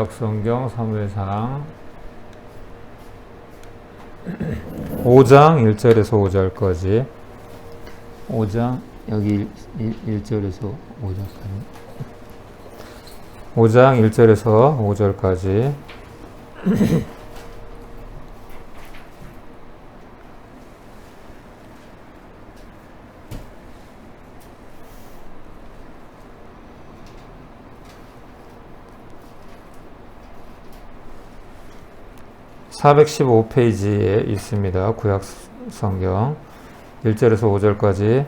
구약성경 사무엘상 5장 1절에서 5절까지 5장 여기 1절에서 5절까지 5장 1절에서 5절까지 415페이지에 있습니다. 구약성경 1절에서 5절까지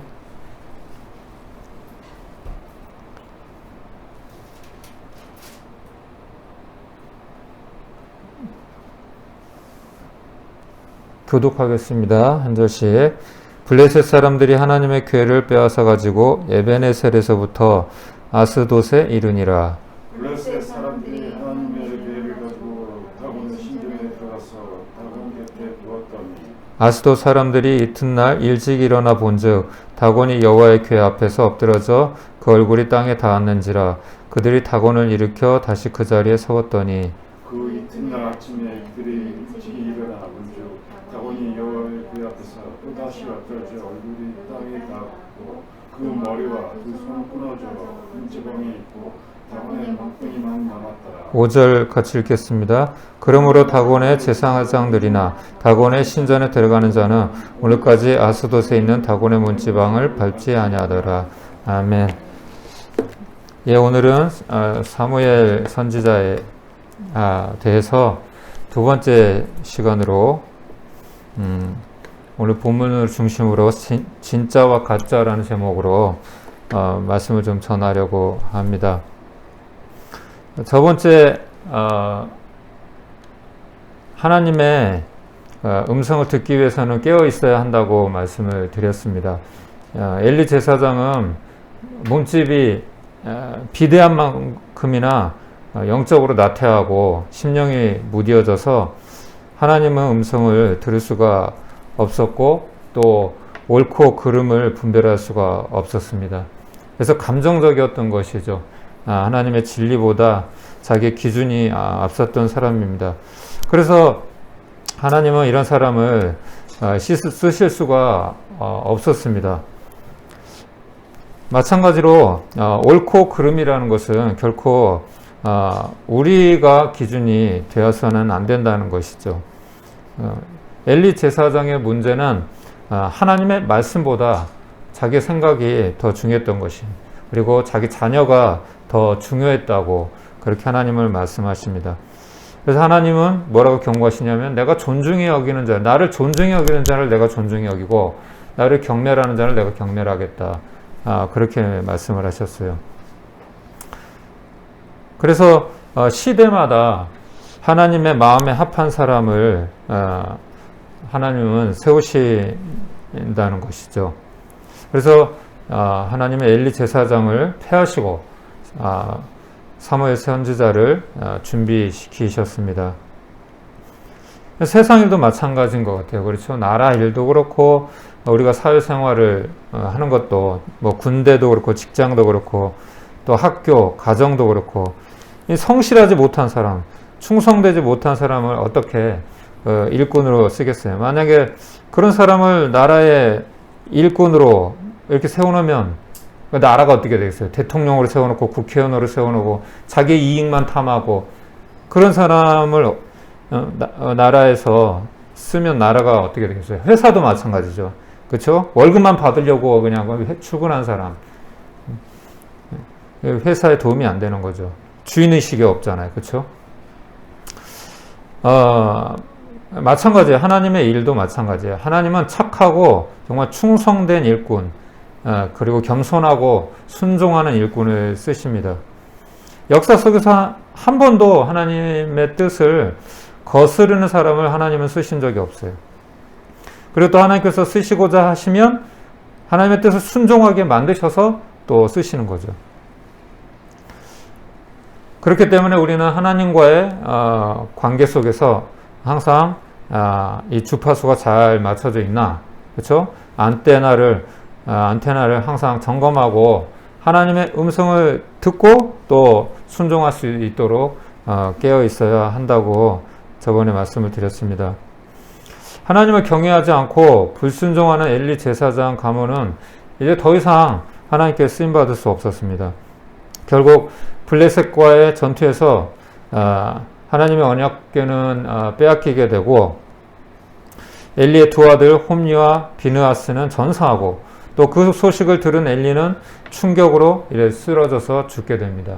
교독하겠습니다. 한 절씩. 블레셋 사람들이 하나님의 궤를 빼앗아 가지고 에베네셀에서부터 아스돗에 이르니라. 블레셋 사람들이 하나님의 궤를 가지고 다곤의 신전에 들어가서 다곤 곁에 두었더니 아스돗 사람들이 이튿날 일찍 일어나 본즉 다곤이 여호와의 궤 앞에서 엎드러져 그 얼굴이 땅에 닿았는지라. 그들이 다곤을 일으켜 다시 그 자리에 세웠더니 그 이튿날 아침에 그들이 일찍 일어나 본즉 다곤이 여호와의 궤 앞에서 또다시 엎드러져 얼굴이 땅에 닿았고 그 머리와 그 손은 끊어져 문지방에 있고 다곤의 목덜미만 남았더라. 5절 같이 읽겠습니다. 그러므로 다곤의 제사장들이나 다곤의 신전에 들어가는 자는 오늘까지 아스돗에 있는 다곤의 문지방을 밟지 아니하더라. 아멘. 예, 오늘은 사무엘 선지자에 대해서 두 번째 시간으로 오늘 본문을 중심으로 진짜와 가짜라는 제목으로 말씀을 좀 전하려고 합니다. 첫 번째 하나님의 음성을 듣기 위해서는 깨어 있어야 한다고 말씀을 드렸습니다. 엘리 제사장은 몸집이 비대한 만큼이나 영적으로 나태하고 심령이 무뎌져서 하나님의 음성을 들을 수가 없었고 또 옳고 그름을 분별할 수가 없었습니다. 그래서 감정적이었던 것이죠. 하나님의 진리보다 자기의 기준이 앞섰던 사람입니다. 그래서 하나님은 이런 사람을 쓰실 수가 없었습니다. 마찬가지로 옳고 그름이라는 것은 결코 우리가 기준이 되어서는 안 된다는 것이죠. 엘리 제사장의 문제는 하나님의 말씀보다 자기 생각이 더 중요했던 것이, 그리고 자기 자녀가 더 중요했다고 그렇게 하나님을 말씀하십니다. 그래서 하나님은 뭐라고 경고하시냐면, 내가 존중히 여기는 자, 나를 존중히 여기는 자를 내가 존중히 여기고 나를 경멸하는 자를 내가 경멸하겠다. 그렇게 말씀을 하셨어요. 그래서 시대마다 하나님의 마음에 합한 사람을 하나님은 세우신다는 것이죠. 그래서 하나님의 엘리 제사장을 폐하시고 사무엘 선지자를 준비시키셨습니다. 세상 일도 마찬가지인 것 같아요. 그렇죠? 나라 일도 그렇고 우리가 사회생활을 하는 것도 뭐 군대도 그렇고 직장도 그렇고 또 학교, 가정도 그렇고 성실하지 못한 사람, 충성되지 못한 사람을 어떻게 일꾼으로 쓰겠어요? 만약에 그런 사람을 나라의 일꾼으로 이렇게 세워놓으면 나라가 어떻게 되겠어요? 대통령으로 세워놓고 국회의원으로 세워놓고 자기 이익만 탐하고 그런 사람을 나라에서 쓰면 나라가 어떻게 되겠어요? 회사도 마찬가지죠. 그렇죠? 월급만 받으려고 그냥 출근한 사람, 회사에 도움이 안 되는 거죠. 주인의식이 없잖아요. 그렇죠? 마찬가지예요. 하나님의 일도 마찬가지예요. 하나님은 착하고 정말 충성된 일꾼, 그리고 겸손하고 순종하는 일꾼을 쓰십니다. 역사 속에서 한 번도 하나님의 뜻을 거스르는 사람을 하나님은 쓰신 적이 없어요. 그리고 또 하나님께서 쓰시고자 하시면 하나님의 뜻을 순종하게 만드셔서 또 쓰시는 거죠. 그렇기 때문에 우리는 하나님과의 관계 속에서 항상 이 주파수가 잘 맞춰져 있나, 그렇죠? 안테나를 항상 점검하고 하나님의 음성을 듣고 또 순종할 수 있도록 깨어 있어야 한다고 저번에 말씀을 드렸습니다. 하나님을 경외하지 않고 불순종하는 엘리 제사장 가문은 이제 더 이상 하나님께 쓰임받을 수 없었습니다. 결국 블레셋과의 전투에서 하나님의 언약궤는 빼앗기게 되고 엘리의 두 아들 홈리와 비느하스는 전사하고 또 그 소식을 들은 엘리는 충격으로 이래 쓰러져서 죽게 됩니다.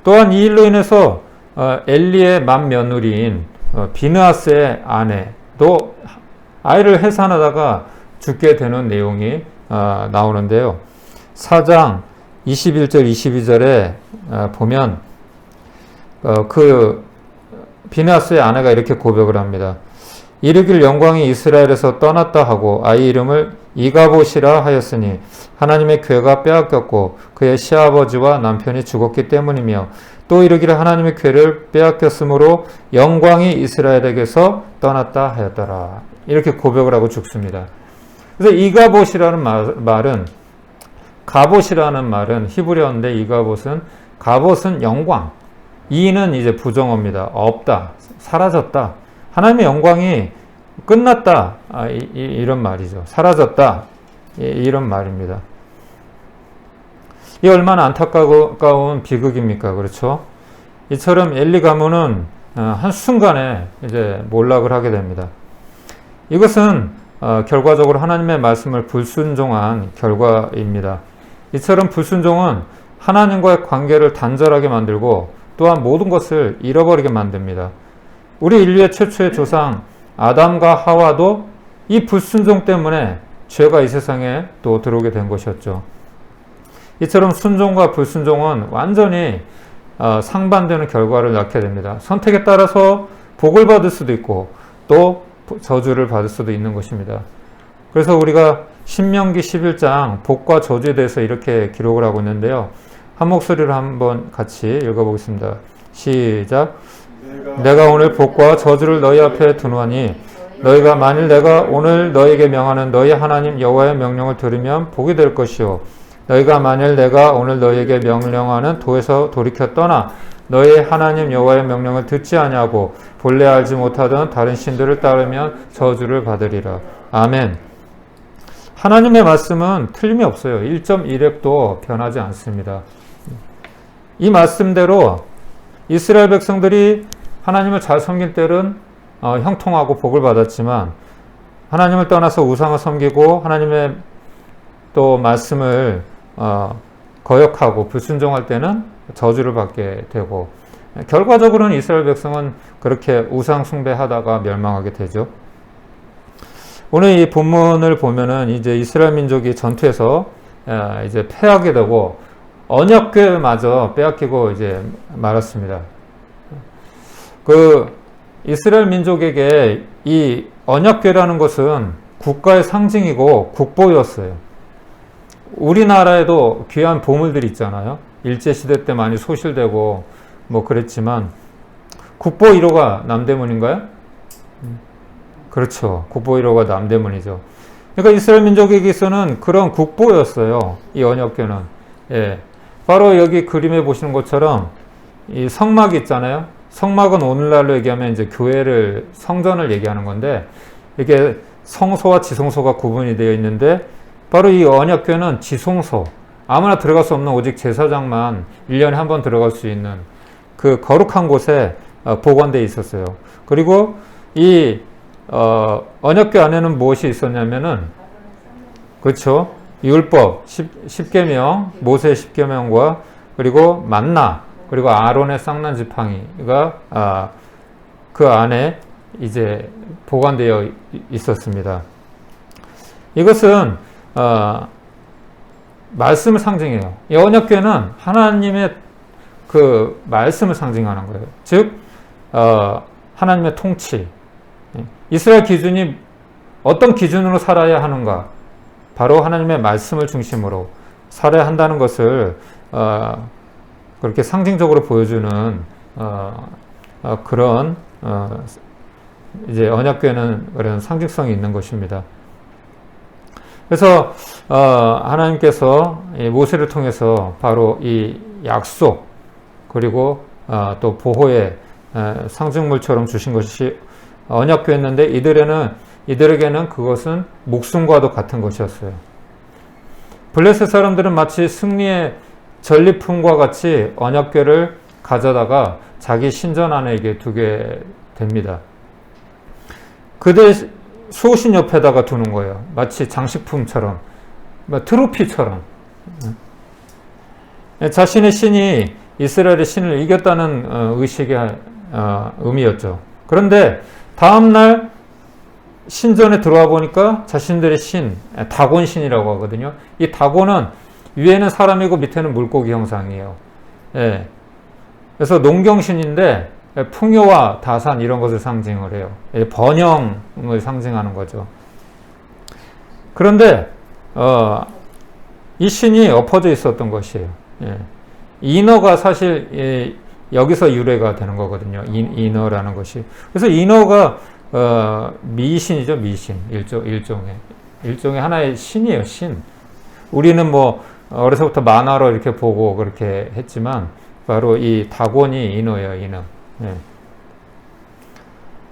또한 이 일로 인해서 엘리의 맏며느리인 비느하스의 아내도 아이를 해산하다가 죽게 되는 내용이 나오는데요. 4장 21절 22절에 보면 그 비느하스의 아내가 이렇게 고백을 합니다. 이르길 영광이 이스라엘에서 떠났다 하고 아이 이름을 이가봇이라 하였으니 하나님의 궤가 빼앗겼고 그의 시아버지와 남편이 죽었기 때문이며 또 이르기를 하나님의 궤를 빼앗겼으므로 영광이 이스라엘에게서 떠났다 하였더라. 이렇게 고백을 하고 죽습니다. 그래서 이가봇이라는 말은 가봇이라는 말은 히브리어인데 가봇은 영광, 이는 이제 부정어입니다. 없다, 사라졌다. 하나님의 영광이 끝났다. 이런 말이죠. 사라졌다. 이런 말입니다. 이 얼마나 안타까운 비극입니까? 그렇죠? 이처럼 엘리 가문은 한순간에 이제 몰락을 하게 됩니다. 이것은 결과적으로 하나님의 말씀을 불순종한 결과입니다. 이처럼 불순종은 하나님과의 관계를 단절하게 만들고 또한 모든 것을 잃어버리게 만듭니다. 우리 인류의 최초의 조상 아담과 하와도 이 불순종 때문에 죄가 이 세상에 또 들어오게 된 것이었죠. 이처럼 순종과 불순종은 완전히 상반되는 결과를 낳게 됩니다. 선택에 따라서 복을 받을 수도 있고 또 저주를 받을 수도 있는 것입니다. 그래서 우리가 신명기 11장 복과 저주에 대해서 이렇게 기록을 하고 있는데요. 한 목소리로 한번 같이 읽어보겠습니다. 시작. 내가 오늘 복과 저주를 너희 앞에 두노니 너희가 만일 내가 오늘 너희에게 명하는 너희 하나님 여호와의 명령을 들으면 복이 될 것이요 너희가 만일 내가 오늘 너희에게 명령하는 도에서 돌이켜 떠나 너희 하나님 여호와의 명령을 듣지 아니하고 본래 알지 못하던 다른 신들을 따르면 저주를 받으리라. 아멘. 하나님의 말씀은 틀림이 없어요. 1.1획도 변하지 않습니다. 이 말씀대로 이스라엘 백성들이 하나님을 잘 섬길 때는 형통하고 복을 받았지만 하나님을 떠나서 우상을 섬기고 하나님의 또 말씀을 거역하고 불순종할 때는 저주를 받게 되고 결과적으로는 이스라엘 백성은 그렇게 우상 숭배하다가 멸망하게 되죠. 오늘 이 본문을 보면은 이제 이스라엘 민족이 전투에서 이제 패하게 되고 언약궤마저 빼앗기고 이제 말았습니다. 그 이스라엘 민족에게 이 언약궤라는 것은 국가의 상징이고 국보였어요. 우리나라에도 귀한 보물들이 있잖아요. 일제시대 때 많이 소실되고 뭐 그랬지만 국보 1호가 남대문인가요? 그렇죠. 국보 1호가 남대문이죠. 그러니까 이스라엘 민족에게서는 그런 국보였어요. 이 언약궤는. 예. 바로 여기 그림에 보시는 것처럼 이 성막이 있잖아요. 성막은 오늘날로 얘기하면 이제 교회를, 성전을 얘기하는 건데 이게 성소와 지성소가 구분이 되어 있는데 바로 이 언약궤는 지성소, 아무나 들어갈 수 없는 오직 제사장만 1년에 한 번 들어갈 수 있는 그 거룩한 곳에 보관되어 있었어요. 그리고 이 언약궤 안에는 무엇이 있었냐면은 그렇죠. 율법, 10계명, 모세의 10계명과 그리고 만나, 그리고 아론의 쌍난 지팡이가 그 안에 이제 보관되어 있었습니다. 이것은 말씀을 상징해요. 이 언약궤는 하나님의 그 말씀을 상징하는 거예요. 즉 하나님의 통치. 이스라엘 기준이 어떤 기준으로 살아야 하는가? 바로 하나님의 말씀을 중심으로 살아야 한다는 것을 그렇게 상징적으로 보여주는 그런 이제 언약궤는 그런 상징성이 있는 것입니다. 그래서 하나님께서 모세를 통해서 바로 이 약속, 그리고 또 보호의 상징물처럼 주신 것이 언약궤였는데 이들에게는 그것은 목숨과도 같은 것이었어요. 블레셋 사람들은 마치 승리의 전리품과 같이 언약궤를 가져다가 자기 신전 안에 이게 두게 됩니다. 그들 수호신 옆에다가 두는 거예요. 마치 장식품처럼, 트로피처럼. 자신의 신이 이스라엘의 신을 이겼다는 의식의 의미였죠. 그런데 다음날 신전에 들어와 보니까 자신들의 신, 다곤 신이라고 하거든요. 이 다곤은 위에는 사람이고 밑에는 물고기 형상이에요. 예. 그래서 농경신인데 풍요와 다산 이런 것을 상징을 해요. 번영을 상징하는 거죠. 그런데 이 신이 엎어져 있었던 것이에요. 예. 인어가 사실 여기서 유래가 되는 거거든요. 인어라는 것이. 그래서 인어가 미신이죠, 미신. 일종의 하나의 신이에요, 신. 우리는 뭐 어려서부터 만화로 이렇게 보고 그렇게 했지만 바로 이 다곤이 인어예요, 인어. 예.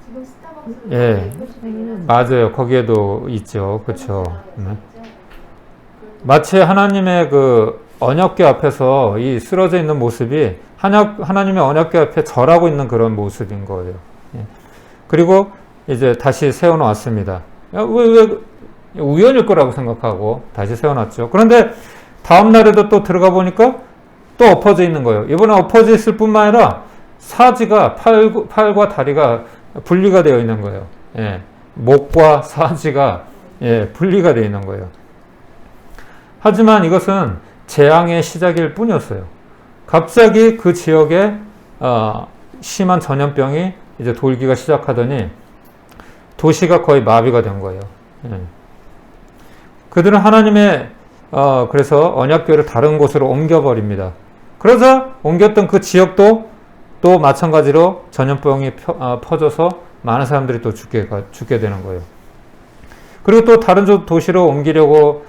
지금 스타벅스 예, 맞아요. 거기에도 있죠, 그렇죠. 마치 하나님의 그 언약궤 앞에서 이 쓰러져 있는 모습이 하나님의 언약궤 앞에 절하고 있는 그런 모습인 거예요. 예. 그리고 이제 다시 세워놓았습니다. 왜 우연일 거라고 생각하고 다시 세워놨죠. 그런데 다음 날에도 또 들어가 보니까 또 엎어져 있는 거예요. 이번에 엎어져 있을 뿐만 아니라 사지가 팔과 다리가 분리가 되어 있는 거예요. 예. 목과 사지가 분리가 되어 있는 거예요. 하지만 이것은 재앙의 시작일 뿐이었어요. 갑자기 그 지역에 심한 전염병이 이제 돌기가 시작하더니 도시가 거의 마비가 된 거예요. 예. 그들은 하나님의 그래서 언약궤를 다른 곳으로 옮겨버립니다. 그러자 옮겼던 그 지역도 또 마찬가지로 전염병이 퍼져서 많은 사람들이 또 죽게 되는 거예요. 그리고 또 다른 도시로 옮기려고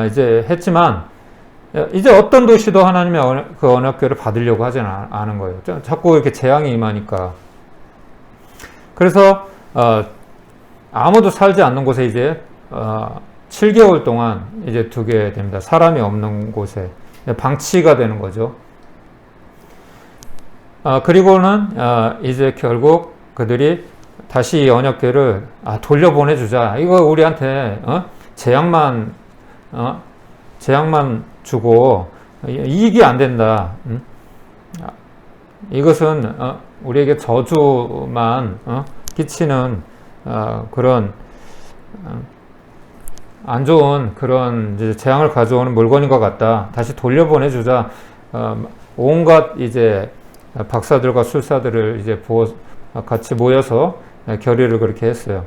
이제 했지만 이제 어떤 도시도 하나님의 그 언약궤를 받으려고 하지는 않은 거예요. 자꾸 이렇게 재앙이 임하니까. 그래서 아무도 살지 않는 곳에 이제 7개월 동안 이제 두게 됩니다. 사람이 없는 곳에 방치가 되는 거죠. 그리고는 이제 결국 그들이 다시 이 언약궤를 돌려보내주자. 이거 우리한테 재앙만 주고 이익이 안 된다. 이것은 우리에게 저주만 끼치는 그런 안 좋은 그런 이제 재앙을 가져오는 물건인 것 같다. 다시 돌려보내주자. 온갖 이제 박사들과 술사들을 이제 같이 모여서 결의를 그렇게 했어요.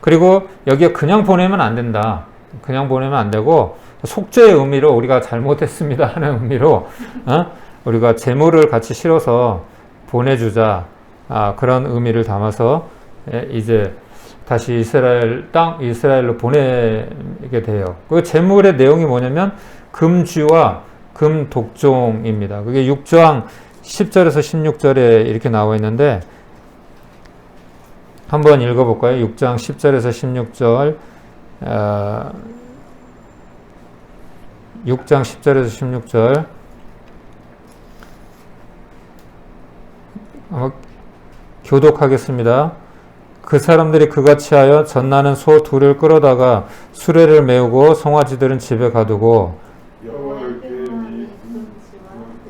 그리고 여기에 그냥 보내면 안 된다. 그냥 보내면 안 되고 속죄의 의미로 우리가 잘못했습니다 하는 의미로 우리가 재물을 같이 실어서 보내주자. 그런 의미를 담아서 이제 다시 이스라엘로 보내게 돼요. 그 재물의 내용이 뭐냐면 금쥐와 금독종입니다. 그게 6장 10절에서 16절에 이렇게 나와 있는데 한번 읽어볼까요? 6장 10절에서 16절 6장 10절에서 16절 교독하겠습니다. 그 사람들이 그같이 하여 전나는 소 둘을 끌어다가 수레를 메우고 송아지들은 집에 가두고 여호와의 궤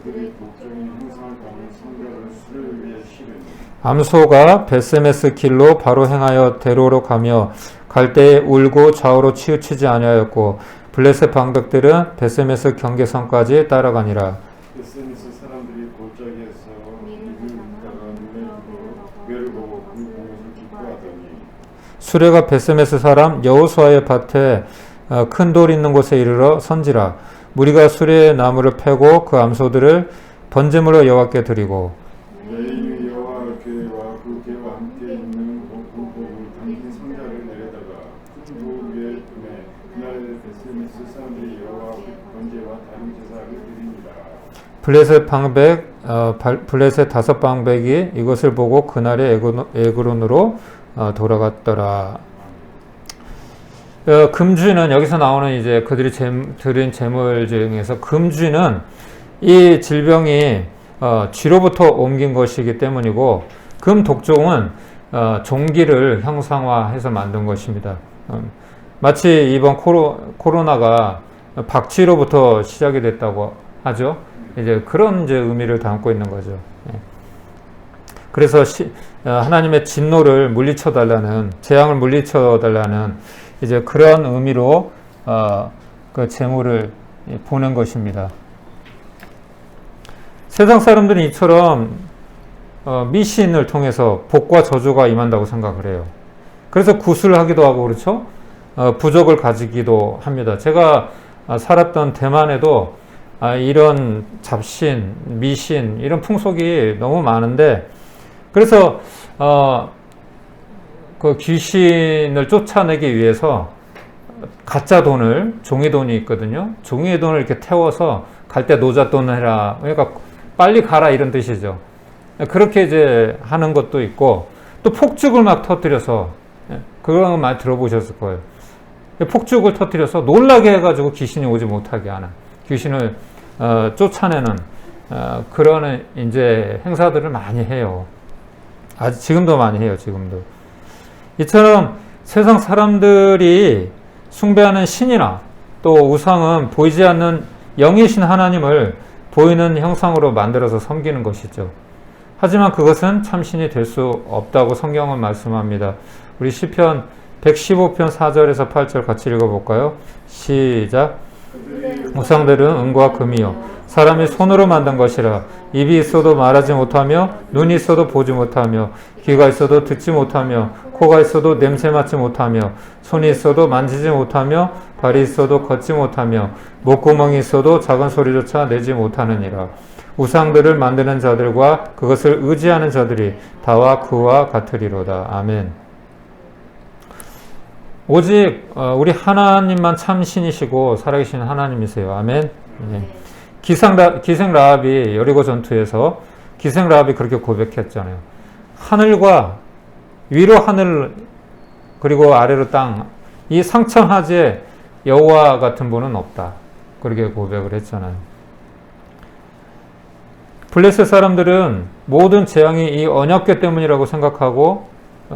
그들의 독종이 행상을 담은 성벽을 수레 위에 실으니 암소가 베세메스 길로 바로 행하여 대로로 가며 갈 때에 울고 좌우로 치우치지 아니하였고 블레셋 방백들은 베세메스 경계선까지 따라가니라. 베세메스 사람들이 골짜기에서 입을 묻다가 눈에 들어 궤를 보고 그 공을 기뻐하더니 수레가 베세메스 사람 여호수아의 밭에 큰 돌 있는 곳에 이르러 선지라. 무리가 수레의 나무를 패고 그 암소들을 번제물로 여호와께 드리고 레인이 여호와의 궤와 그 궤와 함께 있는 공복을 담긴 상자를 내려다가 큰 돌 위에 두매 그날 베세메스 사람들이 여호와 번제와 다른 제사를 드립니다. 블레셋 방백 블레셋 5방백이 이것을 보고 그날의 에그론으로 돌아갔더라. 금주는 여기서 나오는 이제 그들이 드린 제물 중에서 금주는 이 질병이 쥐로부터 옮긴 것이기 때문이고 금 독종은 종기를 형상화해서 만든 것입니다. 마치 이번 코로나가 박쥐로부터 시작이 됐다고 하죠. 이제 그런 이제 의미를 담고 있는 거죠. 그래서 하나님의 진노를 물리쳐 달라는, 재앙을 물리쳐 달라는 이제 그런 의미로 그 제물을 보낸 것입니다. 세상 사람들은 이처럼 미신을 통해서 복과 저주가 임한다고 생각을 해요. 그래서 구슬하기도 하고 그렇죠. 부적을 가지기도 합니다. 제가 살았던 대만에도 이런 잡신, 미신 이런 풍속이 너무 많은데, 그래서 그 귀신을 쫓아내기 위해서 가짜 돈을, 종이돈이 있거든요. 종이돈을 이렇게 태워서 갈 때 노잣돈 해라. 그러니까 빨리 가라 이런 뜻이죠. 그렇게 이제 하는 것도 있고, 또 폭죽을 막 터뜨려서, 그런 거 많이 들어보셨을 거예요. 폭죽을 터뜨려서 놀라게 해가지고 귀신이 오지 못하게 하는, 귀신을 쫓아내는 그런 이제 행사들을 많이 해요. 아직 지금도 많이 해요. 지금도. 이처럼 세상 사람들이 숭배하는 신이나 또 우상은 보이지 않는 영이신 하나님을 보이는 형상으로 만들어서 섬기는 것이죠. 하지만 그것은 참신이 될 수 없다고 성경은 말씀합니다. 우리 시편 115편 4절에서 8절 같이 읽어볼까요? 시작. 우상들은 은과 금이요 사람이 손으로 만든 것이라. 입이 있어도 말하지 못하며, 눈이 있어도 보지 못하며, 귀가 있어도 듣지 못하며, 코가 있어도 냄새 맡지 못하며, 손이 있어도 만지지 못하며, 발이 있어도 걷지 못하며, 목구멍이 있어도 작은 소리조차 내지 못하느니라. 우상들을 만드는 자들과 그것을 의지하는 자들이 다와 그와 같으리로다. 아멘. 오직 우리 하나님만 참신이시고 살아계신 하나님이세요. 아멘. 네. 기생 라합이 여리고 전투에서 기생 라합이 그렇게 고백했잖아요. 하늘과 위로 하늘 그리고 아래로 땅, 이 상천하지에 여호와 같은 분은 없다. 그렇게 고백을 했잖아요. 블레셋 사람들은 모든 재앙이 이 언약궤 때문이라고 생각하고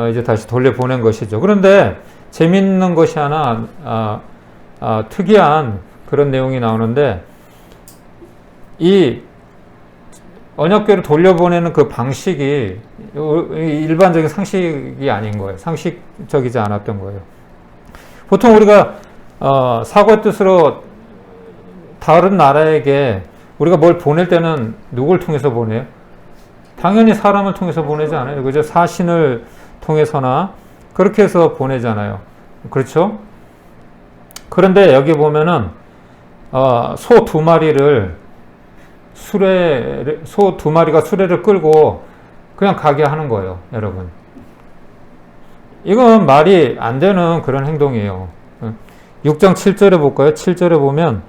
이제 다시 돌려보낸 것이죠. 그런데 재밌는 것이 하나 특이한 그런 내용이 나오는데, 이 언약궤를 돌려보내는 그 방식이 일반적인 상식이 아닌 거예요. 상식적이지 않았던 거예요. 보통 우리가 사고의 뜻으로 다른 나라에게 우리가 뭘 보낼 때는 누굴 통해서 보내요? 당연히 사람을 통해서 보내지 않아요. 그죠? 사신을 통해서나 그렇게 해서 보내잖아요. 그렇죠? 그런데 여기 보면은 소 2마리를 소 2마리가 수레를 끌고 그냥 가게 하는 거예요, 여러분. 이건 말이 안 되는 그런 행동이에요. 6장 7절에 볼까요? 7절에 보면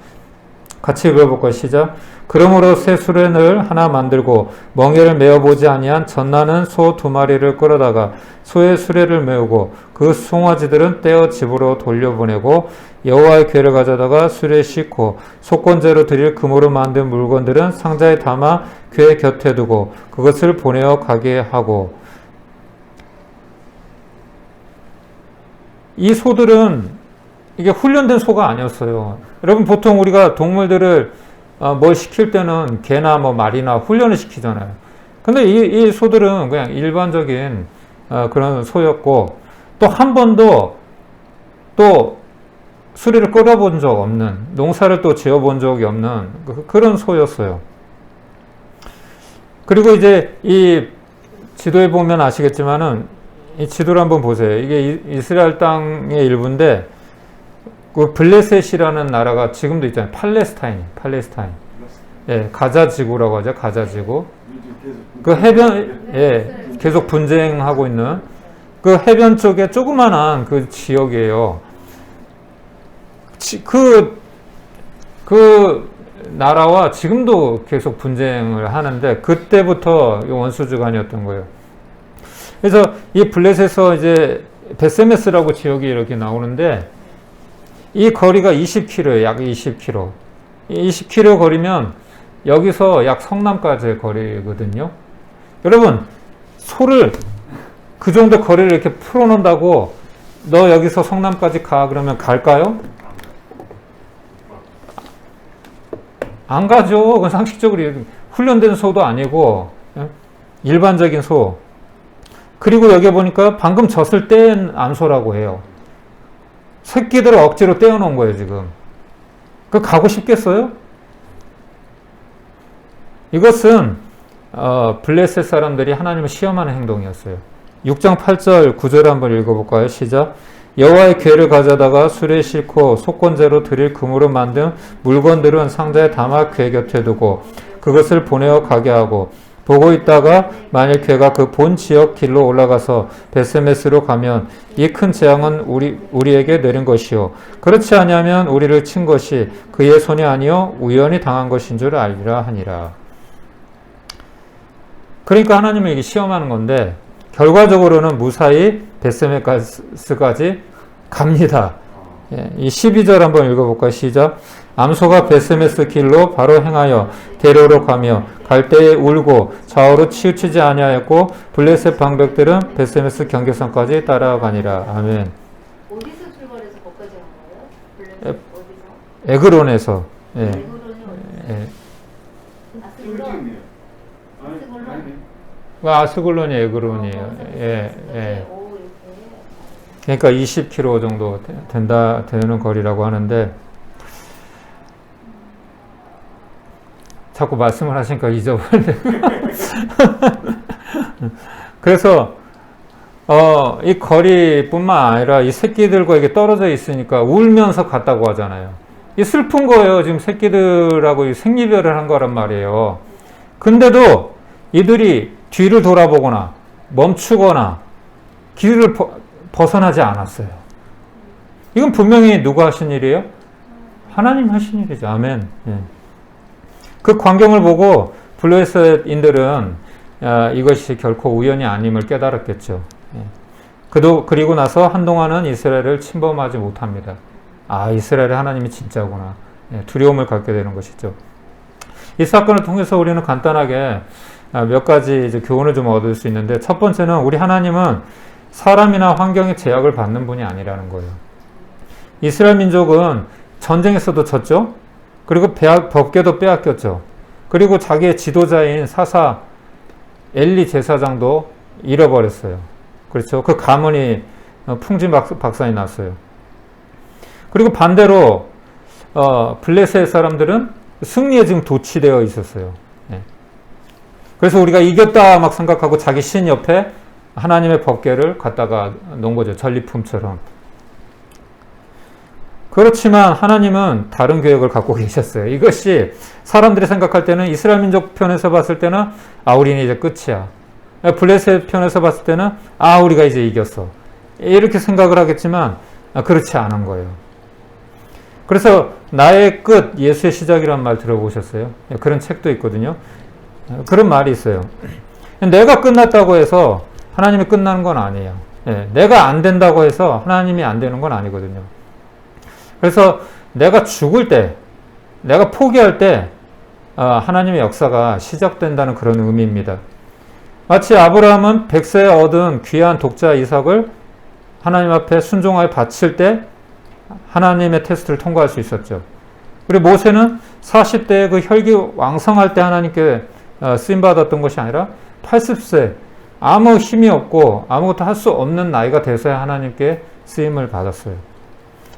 같이 읽어볼까요? 시작. 그러므로 새 수레를 하나 만들고 멍에를 메어보지 아니한 젖나는 소 2마리를 끌어다가 소의 수레를 메우고 그 송아지들은 떼어 집으로 돌려보내고 여호와의 궤를 가져다가 수레에 싣고 속건제로 드릴 금으로 만든 물건들은 상자에 담아 궤 곁에 두고 그것을 보내어 가게 하고. 이 소들은 이게 훈련된 소가 아니었어요. 여러분, 보통 우리가 동물들을 뭘 시킬 때는 개나 뭐 말이나 훈련을 시키잖아요. 근데 이 소들은 그냥 일반적인 그런 소였고, 또 한 번도 또 수레를 끌어본 적 없는, 농사를 또 지어본 적이 없는 그런 소였어요. 그리고 이제 이 지도에 보면 아시겠지만은, 이 지도를 한번 보세요. 이게 이스라엘 땅의 일부인데, 그 블레셋이라는 나라가 지금도 있잖아요. 팔레스타인. 예, 가자 지구라고 하죠. 가자 지구. 그 해변, 예, 계속 분쟁하고 있는 그 해변 쪽에 조그만한 그 지역이에요. 나라와 지금도 계속 분쟁을 하는데 그때부터 이 원수주간이었던 거예요. 그래서 이 블레셋에서 이제 베세메스라고 지역이 이렇게 나오는데 이 거리가 20km예요. 약 20km. 20km 거리면 여기서 약 성남까지의 거리거든요. 여러분, 소를 그 정도 거리를 이렇게 풀어놓는다고 너 여기서 성남까지 가 그러면 갈까요? 안 가죠. 그건 상식적으로 훈련된 소도 아니고 일반적인 소. 그리고 여기 보니까 방금 젖을 뗀 암소라고 해요. 새끼들을 억지로 떼어놓은 거예요 지금. 그 가고 싶겠어요? 이것은 블레셋 사람들이 하나님을 시험하는 행동이었어요. 6장 8절 9절 한번 읽어볼까요? 시작. 여호와의 궤를 가져다가 수레에 싣고 속건제로 드릴 금으로 만든 물건들은 상자에 담아 궤 곁에 두고 그것을 보내어 가게 하고 보고 있다가 만일 궤가 그 본 지역 길로 올라가서 베세메스로 가면 이 큰 재앙은 우리에게 내린 것이요 그렇지 아니하면 우리를 친 것이 그의 손이 아니요 우연히 당한 것인 줄 알리라 하니라. 그러니까 하나님을 이게 시험하는 건데 결과적으로는 무사히 베세메스까지 갑니다. 이 12절 한번 읽어볼까요? 시작. 암소가 베세메스 길로 바로 행하여 대로로 가며 갈 때에 울고 좌우로 치우치지 아니하였고 블레셋 방백들은 베세메스 경계선까지 따라가니라. 아멘. 어디서 출발해서 거기까지 간 거예요? 어디서? 에그론에서. 예. 에그론이 어디서? 예. 아스글론? 아스글론이 에그론이에요. 예, 예. 그러니까 20km 정도 되는 거리라고 하는데 자꾸 말씀을 하시니까 잊어버리네. 그래서 이 거리뿐만 아니라 이 새끼들과 이게 떨어져 있으니까 울면서 갔다고 하잖아요. 이 슬픈 거예요. 지금 새끼들하고 생리별을 한 거란 말이에요. 근데도 이들이 뒤를 돌아보거나 멈추거나 길을 벗어나지 않았어요. 이건 분명히 누가 하신 일이에요? 하나님 하신 일이죠. 아멘. 예. 그 광경을 보고 블레셋인들은 이것이 결코 우연이 아님을 깨달았겠죠. 예. 그리고 나서 한동안은 이스라엘을 침범하지 못합니다. 아, 이스라엘의 하나님이 진짜구나. 예, 두려움을 갖게 되는 것이죠. 이 사건을 통해서 우리는 간단하게 몇 가지 이제 교훈을 좀 얻을 수 있는데, 첫 번째는 우리 하나님은 사람이나 환경의 제약을 받는 분이 아니라는 거예요. 이스라엘 민족은 전쟁에서도 졌죠. 그리고 법궤도 빼앗겼죠. 그리고 자기의 지도자인 사사 엘리 제사장도 잃어버렸어요. 그렇죠. 그 가문이 풍지박산이 났어요. 그리고 반대로 블레셋 사람들은 승리에 지금 도취되어 있었어요. 네. 그래서 우리가 이겼다 막 생각하고 자기 신 옆에 하나님의 법궤를 갖다가 놓은 거죠. 전리품처럼. 그렇지만 하나님은 다른 계획을 갖고 계셨어요. 이것이 사람들이 생각할 때는, 이스라엘 민족 편에서 봤을 때는 우리는 이제 끝이야. 블레셋 편에서 봤을 때는 우리가 이제 이겼어. 이렇게 생각을 하겠지만 그렇지 않은 거예요. 그래서 나의 끝, 예수의 시작이라는 말 들어보셨어요? 그런 책도 있거든요. 그런 말이 있어요. 내가 끝났다고 해서 하나님이 끝나는 건 아니에요. 내가 안 된다고 해서 하나님이 안 되는 건 아니거든요. 그래서 내가 죽을 때, 내가 포기할 때 하나님의 역사가 시작된다는 그런 의미입니다. 마치 아브라함은 100세에 얻은 귀한 독자 이삭을 하나님 앞에 순종하여 바칠 때 하나님의 테스트를 통과할 수 있었죠. 그리고 모세는 40대에 그 혈기 왕성할 때 하나님께 쓰임받았던 것이 아니라 80세, 아무 힘이 없고 아무것도 할 수 없는 나이가 돼서야 하나님께 쓰임을 받았어요.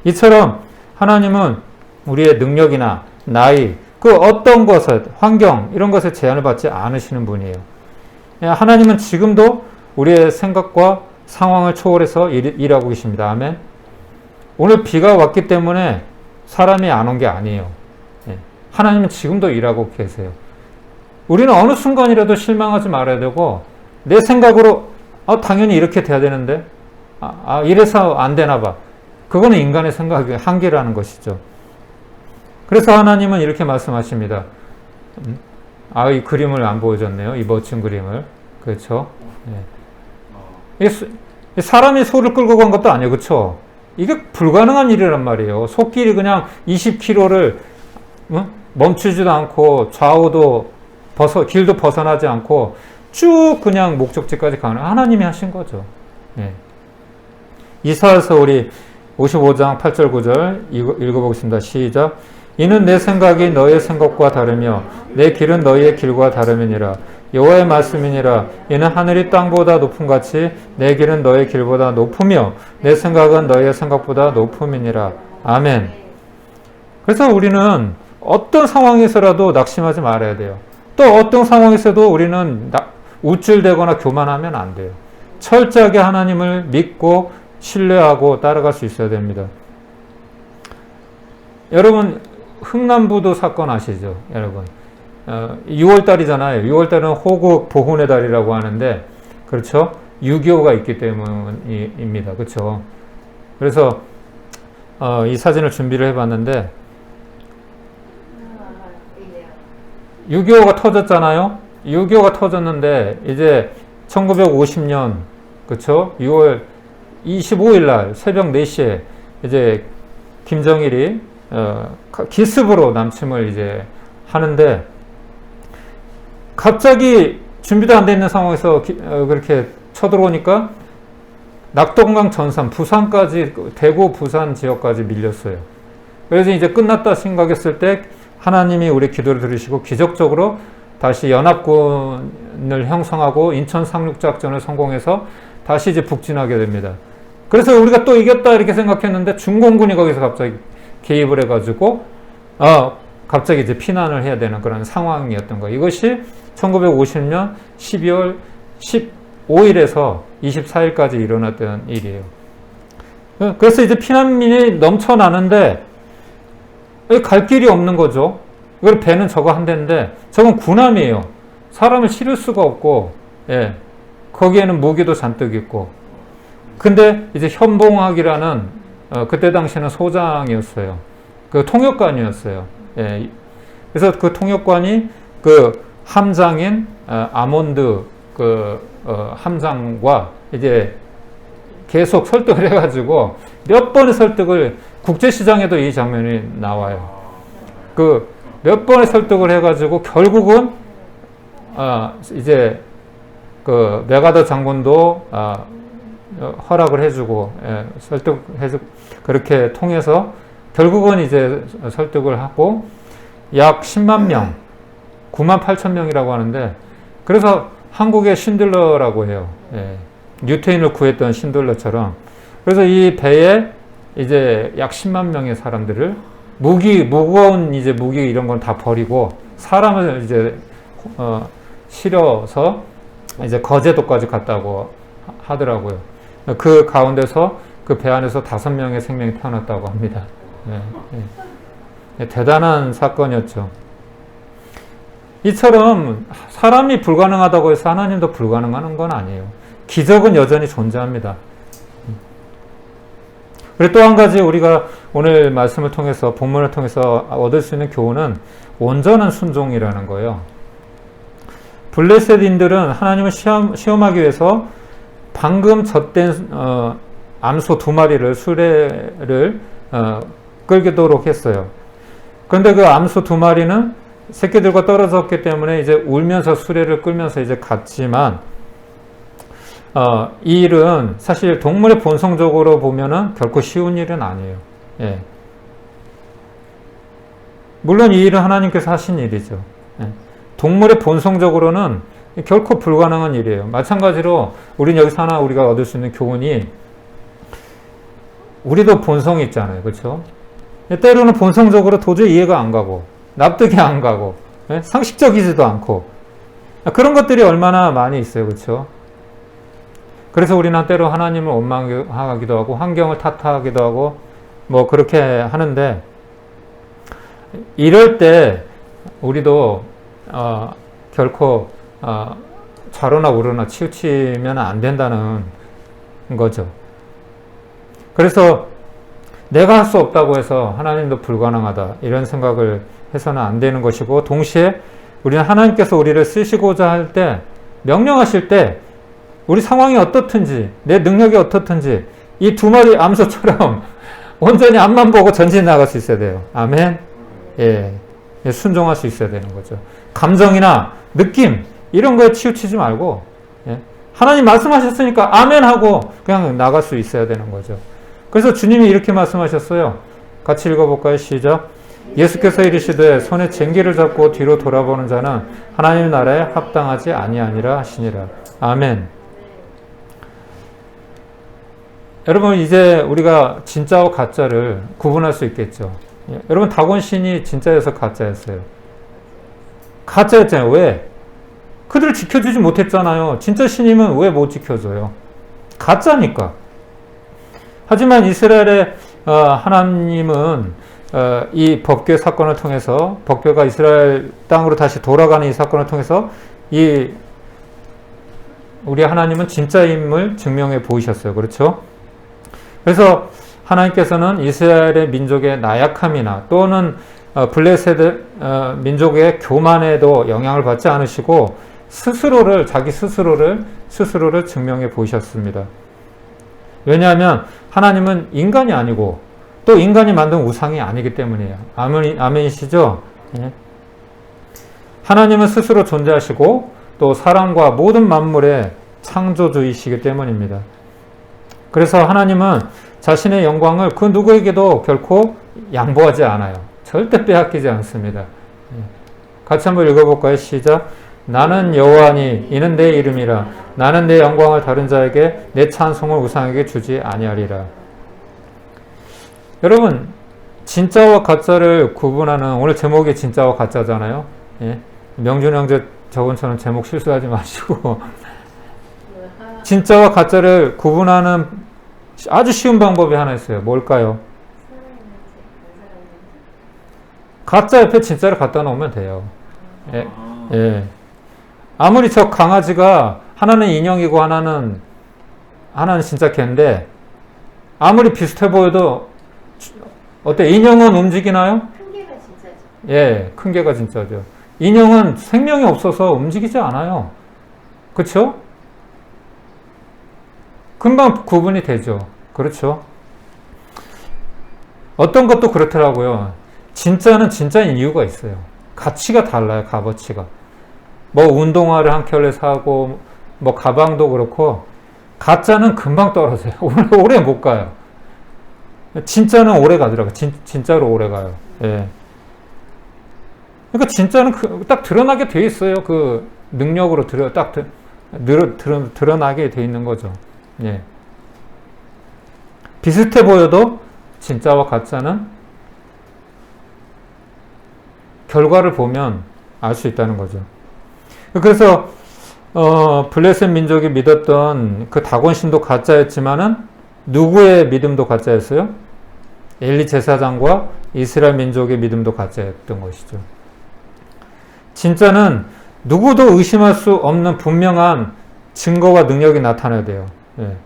이처럼 하나님은 우리의 능력이나 나이, 그 어떤 것에, 환경, 이런 것에 제한을 받지 않으시는 분이에요. 하나님은 지금도 우리의 생각과 상황을 초월해서 일하고 계십니다. 아멘. 오늘 비가 왔기 때문에 사람이 안 온 게 아니에요. 하나님은 지금도 일하고 계세요. 우리는 어느 순간이라도 실망하지 말아야 되고, 내 생각으로 당연히 이렇게 돼야 되는데 이래서 안 되나 봐. 그거는 인간의 생각의 한계라는 것이죠. 그래서 하나님은 이렇게 말씀하십니다. 이 그림을 안 보여줬네요. 이 멋진 그림을. 그렇죠? 사람이 소를 끌고 간 것도 아니에요. 그렇죠? 이게 불가능한 일이란 말이에요. 소끼리 그냥 20km를 멈추지도 않고 좌우도 길도 벗어나지 않고 쭉 그냥 목적지까지 가는 하나님이 하신 거죠. 예. 이사야서 우리 55장 8절 9절 읽어보겠습니다. 시작. 이는 내 생각이 너의 생각과 다르며 내 길은 너희의 길과 다름이니라. 여호와의 말씀이니라. 이는 하늘이 땅보다 높음 같이 내 길은 너의 길보다 높으며 내 생각은 너희의 생각보다 높음이니라. 아멘. 그래서 우리는 어떤 상황에서라도 낙심하지 말아야 돼요. 또 어떤 상황에서도 우리는 우쭐대거나 교만하면 안 돼요. 철저하게 하나님을 믿고 신뢰하고 따라갈 수 있어야 됩니다. 여러분 흥남부도 사건 아시죠? 여러분 6월달이잖아요. 6월달은 호국 보훈의 달이라고 하는데 그렇죠? 6.25가 있기 때문입니다. 그렇죠? 그래서 이 사진을 준비를 해봤는데 6.25가 터졌잖아요. 6.25가 터졌는데 이제 1950년 그렇죠? 6월 25일 날 새벽 4시에 이제 김정일이 기습으로 남침을 이제 하는데 갑자기 준비도 안 돼 있는 상황에서 그렇게 쳐들어오니까 낙동강 전선, 부산까지 대구 부산 지역까지 밀렸어요. 그래서 이제 끝났다 생각했을 때 하나님이 우리 기도를 들으시고 기적적으로 다시 연합군을 형성하고 인천 상륙작전을 성공해서 다시 이제 북진하게 됩니다. 그래서 우리가 또 이겼다 이렇게 생각했는데 중공군이 거기서 갑자기 개입을 해가지고 갑자기 이제 피난을 해야 되는 그런 상황이었던 거예요. 이것이 1950년 12월 15일에서 24일까지 일어났던 일이에요. 그래서 이제 피난민이 넘쳐나는데 갈 길이 없는 거죠. 이걸 배는 저거 한 대인데 저건 군함이에요. 사람을 실을 수가 없고 거기에는 무기도 잔뜩 있고 근데 이제 현봉학이라는 그때 당시에는 소장이었어요. 그 통역관이었어요. 그래서 그 통역관이 그 함장인 아몬드 함장과 이제 계속 설득을 해가지고 몇 번의 설득을 국제시장에도 이 장면이 나와요. 그 몇 번의 설득을 해가지고 결국은 이제 그 메가더 장군도 허락을 해주고 설득해주고 그렇게 통해서 결국은 이제 설득을 하고 약 10만 명, 9만 8천 명이라고 하는데 그래서 한국의 신들러라고 해요. 뉴테인을 구했던 신들러처럼. 그래서 이 배에 이제 약 10만 명의 사람들을 무거운 이제 무기 이런 건 다 버리고 사람을 이제 실어서 이제 거제도까지 갔다고 하더라고요. 그 가운데서 그 배 안에서 5명의 생명이 태어났다고 합니다. 대단한 사건이었죠. 이처럼 사람이 불가능하다고 해서 하나님도 불가능한 건 아니에요. 기적은 여전히 존재합니다. 그리고 또 한 가지 우리가 오늘 말씀을 통해서 본문을 통해서 얻을 수 있는 교훈은 온전한 순종이라는 거예요. 블레셋인들은 하나님을 시험하기 위해서 방금 젖된 암소 2마리를 수레를 끌도록 했어요. 그런데 그 암소 2마리는 새끼들과 떨어졌기 때문에 이제 울면서 수레를 끌면서 이제 갔지만 이 일은 사실 동물의 본성적으로 보면은 결코 쉬운 일은 아니에요. 물론 이 일은 하나님께서 하신 일이죠. 동물의 본성적으로는 결코 불가능한 일이에요. 마찬가지로 우리는 여기서 하나 우리가 얻을 수 있는 교훈이 우리도 본성이 있잖아요. 그렇죠? 때로는 본성적으로 도저히 이해가 안 가고 납득이 안 가고 상식적이지도 않고 그런 것들이 얼마나 많이 있어요. 그렇죠? 그래서 우리는 때로 하나님을 원망하기도 하고 환경을 탓하기도 하고 뭐 그렇게 하는데 이럴 때 우리도 결코 좌로나 우로나 치우치면 안 된다는 거죠. 그래서 내가 할 수 없다고 해서 하나님도 불가능하다 이런 생각을 해서는 안 되는 것이고, 동시에 우리는 하나님께서 우리를 쓰시고자 할 때, 명령하실 때 우리 상황이 어떻든지 내 능력이 어떻든지 이 두 마리 암소처럼 온전히 앞만 보고 전진 나갈 수 있어야 돼요. 아멘. 예, 순종할 수 있어야 되는 거죠. 감정이나 느낌 이런 거에 치우치지 말고, 예, 하나님 말씀하셨으니까 아멘 하고 그냥 나갈 수 있어야 되는 거죠. 그래서 주님이 이렇게 말씀하셨어요. 같이 읽어볼까요? 시작. 예수께서 이르시되 손에 쟁기를 잡고 뒤로 돌아보는 자는 하나님 나라에 합당하지 아니하니라 하시니라. 아멘. 여러분, 이제 우리가 진짜와 가짜를 구분할 수 있겠죠. 예, 여러분, 다곤신이 진짜여서 가짜였어요. 가짜였잖아요. 왜? 그들을 지켜주지 못했잖아요. 진짜 신임은 왜 못 지켜줘요? 가짜니까. 하지만 이스라엘의 하나님은 이 법궤 사건을 통해서, 법궤가 이스라엘 땅으로 다시 돌아가는 이 사건을 통해서 우리 하나님은 진짜임을 증명해 보이셨어요. 그렇죠? 그래서 하나님께서는 이스라엘의 민족의 나약함이나 또는 블레셋 민족의 교만에도 영향을 받지 않으시고 자기 스스로를 증명해 보이셨습니다. 왜냐하면 하나님은 인간이 아니고 또 인간이 만든 우상이 아니기 때문이에요. 아멘이시죠? 예. 하나님은 스스로 존재하시고 또 사람과 모든 만물의 창조주이시기 때문입니다. 그래서 하나님은 자신의 영광을 그 누구에게도 결코 양보하지 않아요. 절대 빼앗기지 않습니다. 같이 한번 읽어볼까요? 시작. 나는 여호와니 이는 내 이름이라. 나는 내 영광을 다른 자에게 내 찬송을 우상에게 주지 아니하리라. 여러분, 진짜와 가짜를 구분하는, 오늘 제목이 진짜와 가짜잖아요. 예? 명준 형제 저번처럼 제목 실수하지 마시고 진짜와 가짜를 구분하는 아주 쉬운 방법이 하나 있어요. 뭘까요? 가짜 옆에 진짜를 갖다 놓으면 돼요. 예. 예. 아무리 저 강아지가 하나는 인형이고 하나는 진짜 개인데 아무리 비슷해 보여도 어때? 인형은 움직이나요? 큰 개가 진짜죠. 예, 큰 개가 진짜죠. 인형은 생명이 없어서 움직이지 않아요. 그렇죠? 금방 구분이 되죠. 그렇죠? 어떤 것도 그렇더라고요. 진짜는 진짜인 이유가 있어요. 가치가 달라요. 값어치가. 뭐 운동화를 한 켤레 사고 뭐 가방도 그렇고 가짜는 금방 떨어져요. 오래 못 가요. 진짜는 오래 가더라고요. 진짜로 오래 가요. 예. 그러니까 진짜는 딱 드러나게 돼 있어요. 그 능력으로 드러나게 돼 있는 거죠. 예. 비슷해 보여도 진짜와 가짜는 결과를 보면 알 수 있다는 거죠. 그래서 블레셋 민족이 믿었던 그 다곤신도 가짜였지만은 누구의 믿음도 가짜였어요? 엘리 제사장과 이스라엘 민족의 믿음도 가짜였던 것이죠. 진짜는 누구도 의심할 수 없는 분명한 증거와 능력이 나타나야 돼요. 예.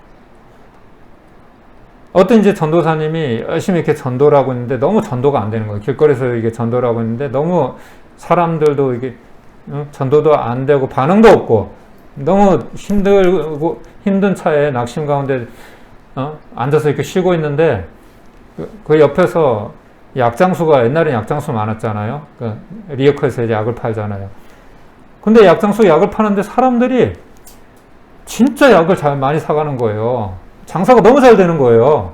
어떤 이제 전도사님이 열심히 이렇게 전도를 하고 있는데 너무 전도가 안 되는 거예요. 길거리에서 이게 전도를 하고 있는데 너무 사람들도 이게 전도도 안 되고 반응도 없고 너무 힘든 차에 낙심 가운데 앉아서 이렇게 쉬고 있는데 그 옆에서 약장수가, 옛날엔 약장수 많았잖아요. 그 리어커에서 약을 팔잖아요. 근데 약장수 약을 파는데 사람들이 진짜 약을 많이 사가는 거예요. 장사가 너무 잘 되는 거예요.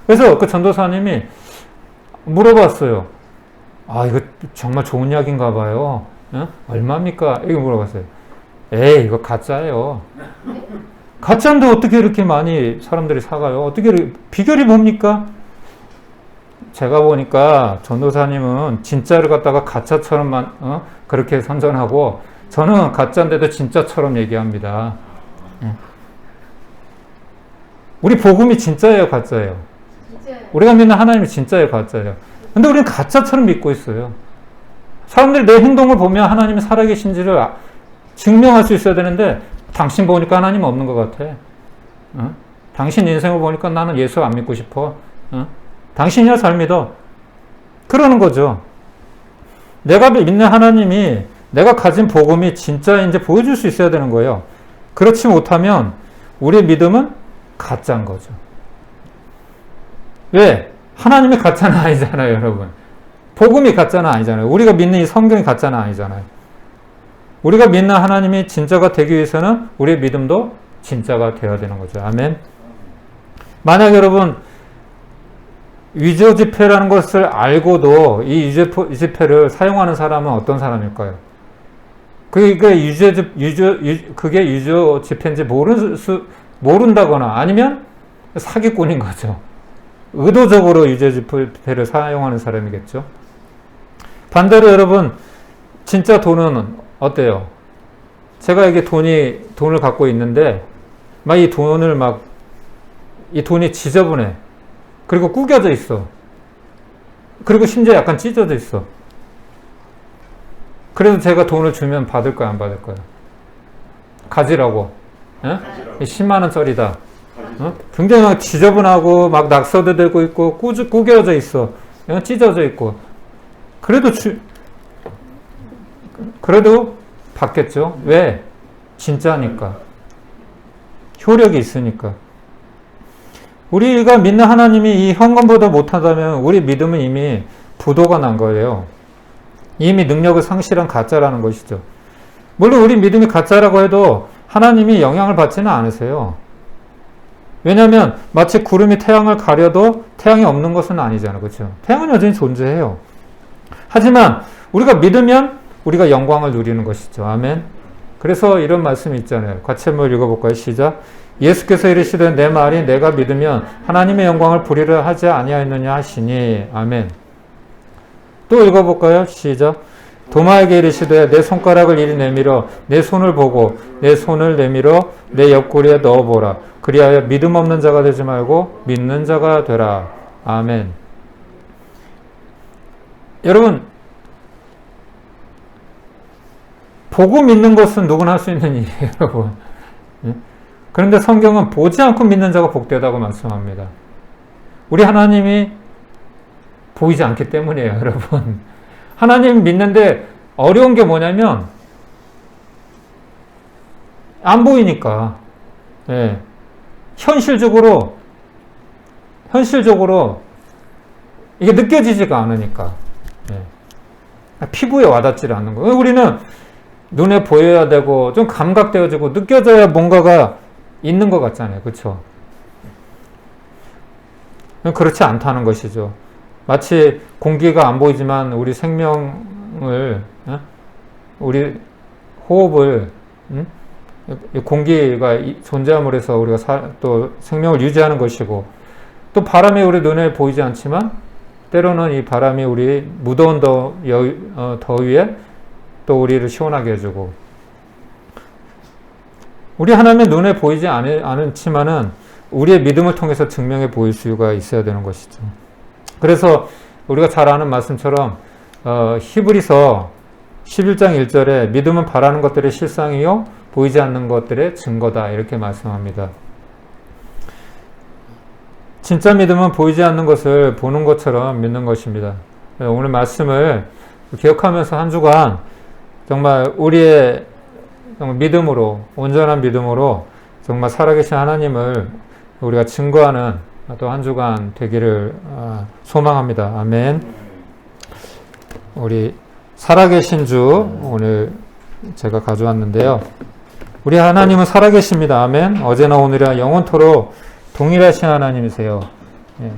그래서 그 전도사님이 물어봤어요. 아, 이거 정말 좋은 약인가 봐요. 얼마입니까? 이거 물어봤어요. 에이, 이거 가짜예요. 가짜인데 어떻게 이렇게 많이 사람들이 사가요? 어떻게, 비결이 뭡니까? 제가 보니까 전도사님은 진짜를 갖다가 가짜처럼 그렇게 선전하고 저는 가짜인데도 진짜처럼 얘기합니다. 우리 복음이 진짜예요, 가짜예요? 진짜예요. 우리가 믿는 하나님이 진짜예요, 가짜예요? 근데 우리는 가짜처럼 믿고 있어요. 사람들이 내 행동을 보면 하나님이 살아계신지를 증명할 수 있어야 되는데 당신 보니까 하나님 없는 것 같아. 당신 인생을 보니까 나는 예수 안 믿고 싶어. 당신이야 잘 믿어. 그러는 거죠. 내가 믿는 하나님이 내가 가진 복음이 진짜인지 보여줄 수 있어야 되는 거예요. 그렇지 못하면 우리의 믿음은 가짜인 거죠. 왜? 하나님이 가짜는 아니잖아요, 여러분. 복음이 가짜는 아니잖아요. 우리가 믿는 이 성경이 가짜는 아니잖아요. 우리가 믿는 하나님이 진짜가 되기 위해서는 우리의 믿음도 진짜가 되어야 되는 거죠. 아멘. 만약 여러분 위조지폐라는 것을 알고도 이 위조지폐를 사용하는 사람은 어떤 사람일까요? 그게 위조지폐인지 모른다거나 아니면 사기꾼인 거죠. 의도적으로 위조지폐를 사용하는 사람이겠죠. 반대로 여러분 진짜 돈은 어때요? 제가 이게 돈을 갖고 있는데 이 돈이 지저분해. 그리고 구겨져 있어. 그리고 심지어 약간 찢어져 있어. 그래서 제가 돈을 주면 받을까요, 안 받을까요? 가지라고. 예? 10만 원짜리다. 굉장히 막 지저분하고 막 낙서도 되고 있고 구겨져 있어. 그냥 찢어져 있고. 그래도 받겠죠. 왜? 진짜니까. 효력이 있으니까. 우리가 믿는 하나님이 이 현금보다 못하다면 우리 믿음은 이미 부도가 난 거예요. 이미 능력을 상실한 가짜라는 것이죠. 물론 우리 믿음이 가짜라고 해도 하나님이 영향을 받지는 않으세요. 왜냐하면 마치 구름이 태양을 가려도 태양이 없는 것은 아니잖아요. 그렇죠? 태양은 여전히 존재해요. 하지만 우리가 믿으면 우리가 영광을 누리는 것이죠. 아멘. 그래서 이런 말씀이 있잖아요. 같이 한번 읽어볼까요? 시작. 예수께서 이르시되 내 말이 내가 믿으면 하나님의 영광을 부리려 하지 아니하였느냐 하시니. 아멘. 또 읽어볼까요? 시작. 도마에게 이르시되 내 손가락을 이리 내밀어 내 손을 보고 내 손을 내밀어 내 옆구리에 넣어보라. 그리하여 믿음 없는 자가 되지 말고 믿는 자가 되라. 아멘. 여러분 보고 믿는 것은 누구나 할 수 있는 일이에요, 여러분. 그런데 성경은 보지 않고 믿는 자가 복되다고 말씀합니다. 우리 하나님이 보이지 않기 때문이에요, 여러분. 하나님 믿는데 어려운 게 뭐냐면 안 보이니까. 예. 현실적으로 이게 느껴지지가 않으니까. 예. 피부에 와닿지 않는 거예요. 우리는 눈에 보여야 되고 좀 감각되어지고 느껴져야 뭔가가 있는 것 같잖아요. 그렇죠? 그렇지 않다는 것이죠. 마치 공기가 안 보이지만 우리 생명을, 우리 호흡을, 공기가 존재함으로 해서 우리가 또 생명을 유지하는 것이고, 또 바람이 우리 눈에 보이지 않지만 때로는 이 바람이 우리 무더운 더위에 또 우리를 시원하게 해주고, 우리 하나님의 눈에 보이지 않지만은 우리의 믿음을 통해서 증명해 보일 수가 있어야 되는 것이죠. 그래서 우리가 잘 아는 말씀처럼 히브리서 11장 1절에 믿음은 바라는 것들의 실상이요 보이지 않는 것들의 증거다 이렇게 말씀합니다. 진짜 믿음은 보이지 않는 것을 보는 것처럼 믿는 것입니다. 오늘 말씀을 기억하면서 한 주간 정말 우리의 믿음으로, 온전한 믿음으로 정말 살아계신 하나님을 우리가 증거하는 또 한 주간 되기를 소망합니다. 아멘. 우리 살아계신 주 오늘 제가 가져왔는데요. 우리 하나님은 살아계십니다. 아멘. 어제나 오늘이나 영원토록 동일하신 하나님이세요. 예.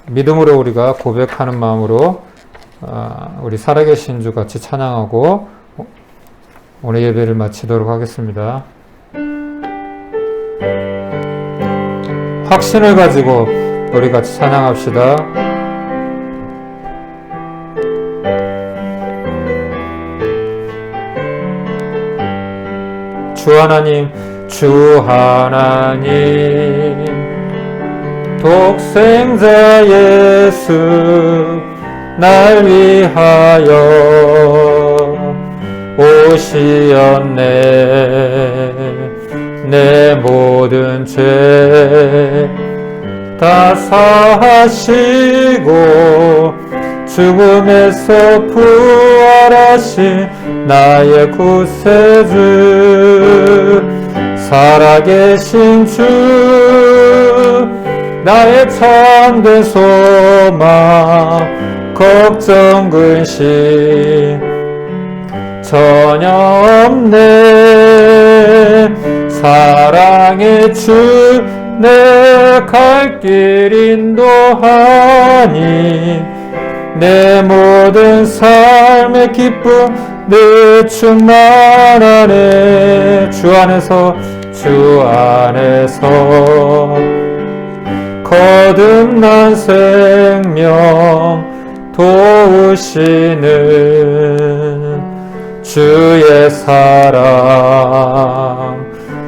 믿음으로 우리가 고백하는 마음으로 우리 살아계신 주 같이 찬양하고 오늘 예배를 마치도록 하겠습니다. 확신을 가지고 우리 같이 찬양합시다. 주 하나님, 주 하나님, 독생자 예수 날 위하여 오시었네. 내 모든 죄 다 사하시고 죽음에서 부활하신 나의 구세주 살아계신 주 나의 참된 소망 걱정 근심 전혀 없네 사랑의 주 내 갈 길 인도하니 내 모든 삶의 기쁨 늘 충만하네 주 안에서 거듭난 생명 도우시는 주의 사랑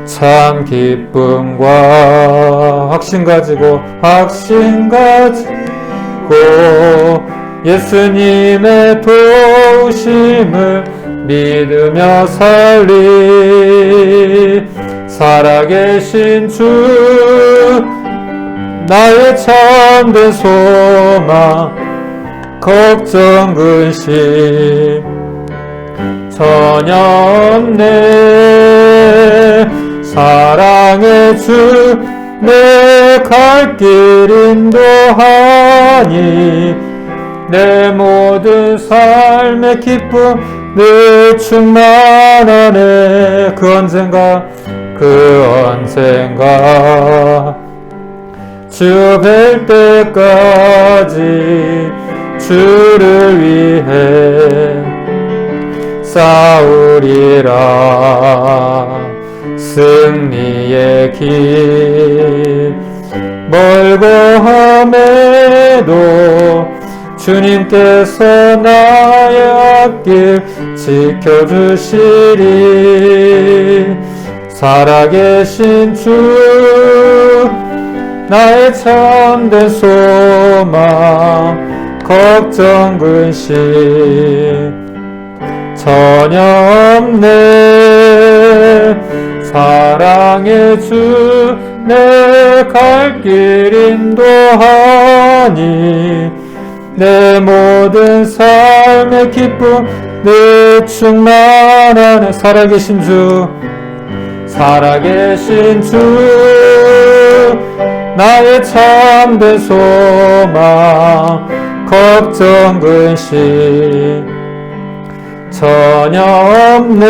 참 기쁨과 확신 가지고 예수님의 도우심을 믿으며 살리 살아계신 주 나의 참된 소망 걱정 근심 전혀 없네 사랑의 주 내 갈 길 인도하니 내 모든 삶의 기쁨 늘 충만하네 그 언젠가 주 뵐 때까지 주를 위해 싸우리라 승리의 길 멀고 함에도 주님께서 나의 앞길 지켜주시리 살아계신 주 나의 참된 소망 걱정 근심 전혀 없네 사랑의 주 내 갈 길 인도하니 내 모든 삶의 기쁨 늘 충만하네 살아계신 주 나의 참된 소망 걱정 근심 전혀 없네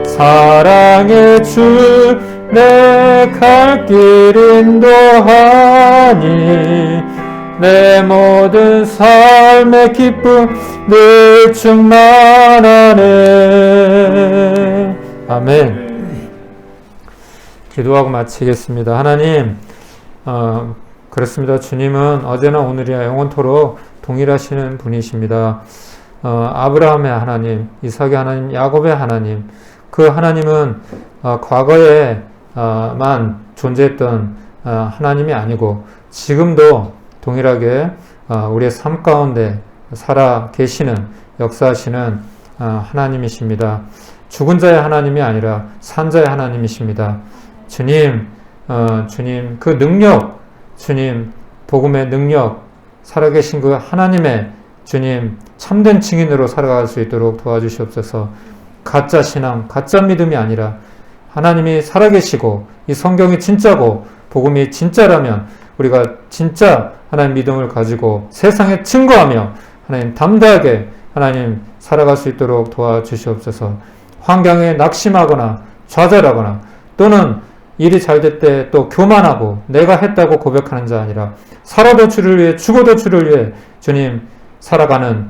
사랑의 주 내 갈 길 인도하니 내 모든 삶의 기쁨 늘 충만하네 아멘. 기도하고 마치겠습니다. 하나님 그렇습니다. 주님은 어제나 오늘이야 영원토록 동일하시는 분이십니다. 아브라함의 하나님, 이삭의 하나님, 야곱의 하나님 그 하나님은 과거에만 존재했던 하나님이 아니고 지금도 동일하게 우리의 삶 가운데 살아 계시는 역사하시는 하나님이십니다. 죽은 자의 하나님이 아니라 산 자의 하나님이십니다. 주님 그 능력, 주님 복음의 능력, 살아계신 그 하나님의 주님 참된 증인으로 살아갈 수 있도록 도와주시옵소서. 가짜 신앙, 가짜 믿음이 아니라 하나님이 살아계시고 이 성경이 진짜고 복음이 진짜라면 우리가 진짜 하나님 믿음을 가지고 세상에 증거하며 하나님 담대하게 하나님 살아갈 수 있도록 도와주시옵소서. 환경에 낙심하거나 좌절하거나 또는 일이 잘 될 때 또 교만하고 내가 했다고 고백하는 자 아니라 살아도 주를 위해 죽어도 주를 위해 주님 살아가는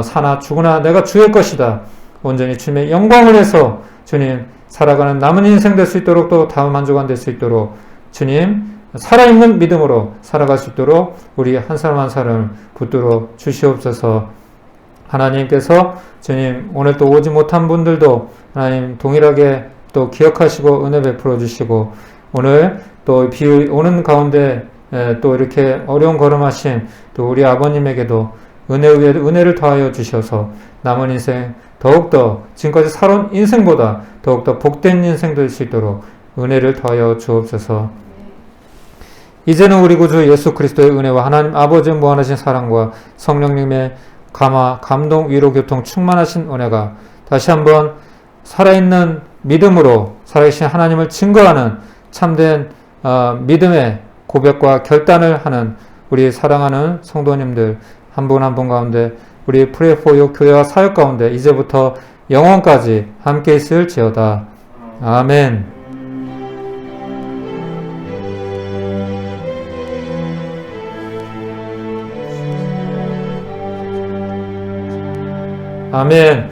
사나 죽으나 내가 주의 것이다. 온전히 주님의 영광을 위해서 주님 살아가는 남은 인생 될 수 있도록 또 다음 한 주간 될 수 있도록 주님 살아있는 믿음으로 살아갈 수 있도록 우리 한 사람 한 사람을 붙들어 주시옵소서. 하나님께서 주님 오늘 또 오지 못한 분들도 하나님 동일하게 또 기억하시고 은혜 베풀어 주시고 오늘 또 비 오는 가운데 또 이렇게 어려운 걸음하신 또 우리 아버님에게도 은혜 위에 은혜를 더하여 주셔서 남은 인생 더욱더 지금까지 살아온 인생보다 더욱더 복된 인생 될 수 있도록 은혜를 더하여 주옵소서. 이제는 우리 구주 예수 그리스도의 은혜와 하나님 아버지의 무한하신 사랑과 성령님의 감동, 위로, 교통, 충만하신 은혜가 다시 한번 살아있는 믿음으로 살아계신 하나님을 증거하는 참된 믿음의 고백과 결단을 하는 우리 사랑하는 성도님들 한 분 한 분 가운데 우리 프레포요 교회와 사역 가운데 이제부터 영원까지 함께 있을지어다. 아멘. 아멘.